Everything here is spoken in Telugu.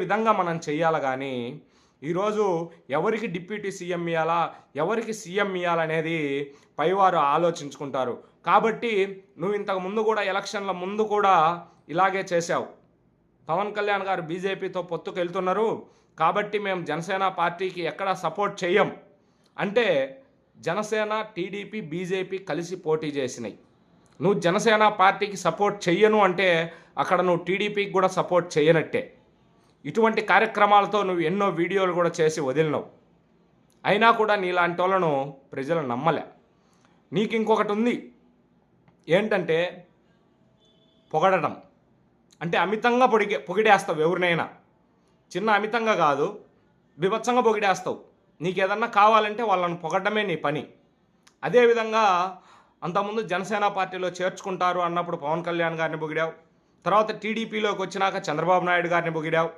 విధంగా మనం చెయ్యాలి గానీ, ఈరోజు ఎవరికి డిప్యూటీ సీఎం ఇయ్యాలా, ఎవరికి సీఎం ఇయ్యాలనేది పైవారు ఆలోచించుకుంటారు. కాబట్టి నువ్వు ఇంతకు ముందు గూడా ఎలక్షన్‌ల ముందు కూడా ఇలాగే చేశావు. పవన్ కళ్యాణ్ గారు బీజేపీతో పొత్తుకెళ్తున్నారు. కాబట్టి మేము జనసేన పార్టీకి ఎక్కడ సపోర్ట్ చెయ్యం. అంటే జనసేన, టీడీపీ, బీజేపీ కలిసి పోటీ చేసినయి. నువ్వు జనసేన పార్టీకి సపోర్ట్ చెయ్యను అంటే అక్కడ నువ్వు టీడీపీకి గూడా సపోర్ట్ చెయ్యనట్టే. ఇటువంటి కార్యక్రమాలతో నువ్వు ఎన్నో వీడియోలు కూడా చేసి వదిలినావు. అయినా కూడా నీలాంటోళ్ళను ప్రజలు నమ్మలే. నీకింకొకటుంది. ఏంటంటే పొగడటం. అంటే అమితంగా పొగిడేస్తావు ఎవరినైనా. చిన్న అమితంగా కాదు, బీభత్సంగా పొగిడేస్తావు. నీకేదన్నా కావాలంటే వాళ్ళని పొగడమే నీ పని. అదేవిధంగా అంతకుముందు జనసేన పార్టీలో చేర్చుకుంటారు అన్నప్పుడు పవన్ కళ్యాణ్ గారిని పొగిడావు. తర్వాత టీడీపీలోకి వచ్చినాక చంద్రబాబు నాయుడు గారిని పొగిడావు.